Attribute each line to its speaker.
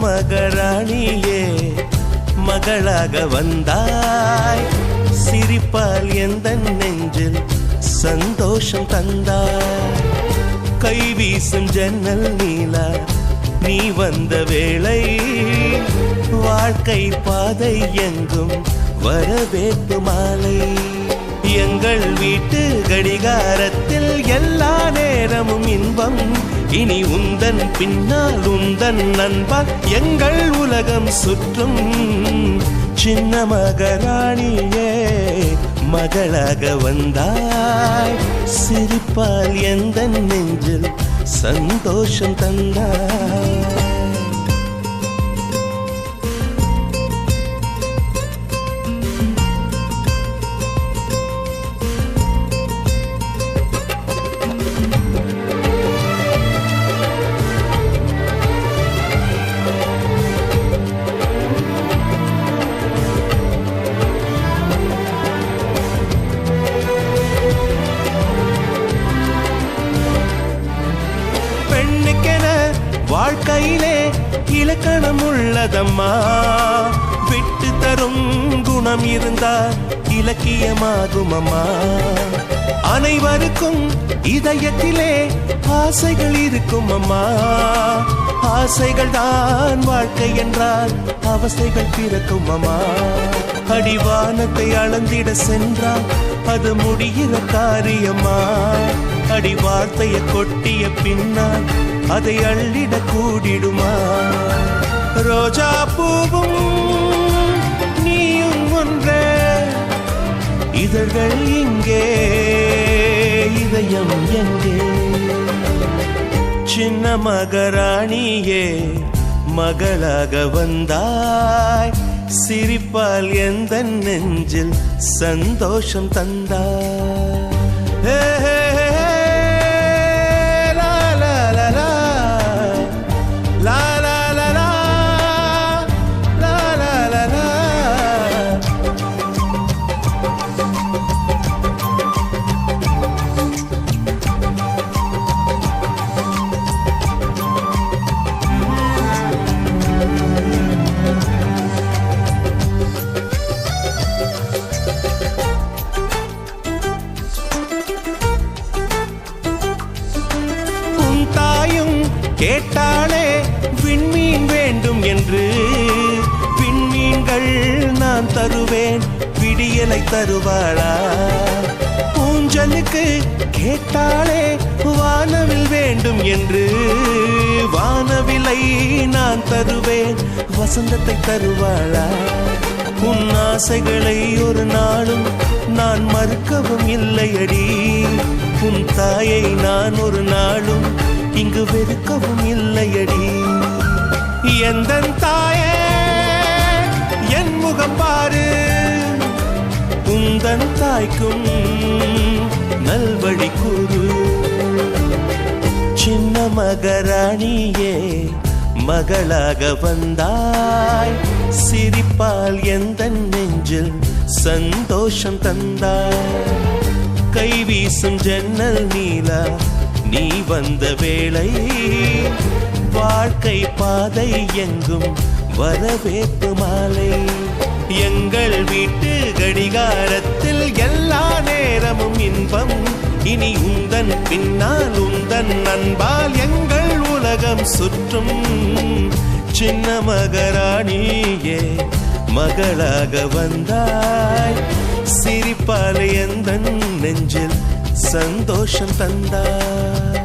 Speaker 1: மகராணியே மகளாக வந்தாய், சிரிப்பால் எந்த நெஞ்சில் சந்தோஷம் தந்தாய். கை வீசும் ஜன்னல் நீலா நீ வந்த வேளை, வாழ்க்கை பாதை எங்கும் வரவேற்பு மாலை. எங்கள் வீட்டு கடிகாரத்தில் எல்லா நேரமும் இன்பம், இனி உந்தன் பின்னால் உந்தன் நண்பால் எங்கள் உலகம் சுற்றும். சின்ன மகராணியே மகளாக வந்தாய், சிரிப்பால் எந்த நெஞ்சில் சந்தோஷம் தந்தாய். வாழ்க்கையிலே இலக்கணம் உள்ளதம்மா, விட்டு தரும் குணம் இருந்தால் இலக்கியமாகும் அம்மா. அனைவருக்கும் இதயத்திலே ஆசைகள் இருக்கும் அம்மா, ஆசைகள் தான் வாழ்க்கை என்றால் அவசைகள் பிறக்கும் அம்மா. அடிவானத்தை அளந்திட சென்றால் அது முடிகிற காரியம்மா, அடி வார்த்தையை கொட்டிய பின்னால் அதை அள்ளிட கூடிடுமா. ரோஜா பூவும் நீயும் ஒன்றே, இதழ்கள் இங்கே இதயம் எங்கே. சின்ன மகராணியே மகளாக வந்தாய், சிரிப்பால் எந்த நெஞ்சில் சந்தோஷம் தந்தாய். கேட்டாளே விண்மீன் வேண்டும் என்று, விண்மீன்கள் நான் தருவேன், விடியலை தருவாளா. ஊஞ்சலுக்கு கேட்டாளே வானவில் வேண்டும் என்று, வானவிலை நான் தருவேன், வசந்தத்தை தருவாளா. உன் ஆசைகளை ஒரு நாளும் நான் மறுக்கவும் இல்லையடி, உன் தாயை நான் ஒரு நாளும் இங்கு வெறுக்கவும் இல்லையடி. எந்தன் தாயே என் முகம் பாரு, உந்தன் தாய்க்கும் நல்வழி கூறு. சின்ன மகராணியே மகளாக வந்தாய், சிரிப்பால் எந்த நெஞ்சில் சந்தோஷம் தந்தாய். கை வீசும் ஜன்னல் நீலா நீ வந்த வேளை, வாழ்க்கை பாதை எங்கும் வரவேற்பு மாலை. எங்கள் வீட்டு கடிகாரத்தில் எல்லா நேரமும் இன்பம், இனி உந்தன் பின்னால் உந்தன் நண்பால் எங்கள் உலகம் சுற்றும். சின்ன மகராணியே மகளாக வந்தாய், சிரிப்பால் எந்த நெஞ்சில் சந்தோஷம் தந்தாய்.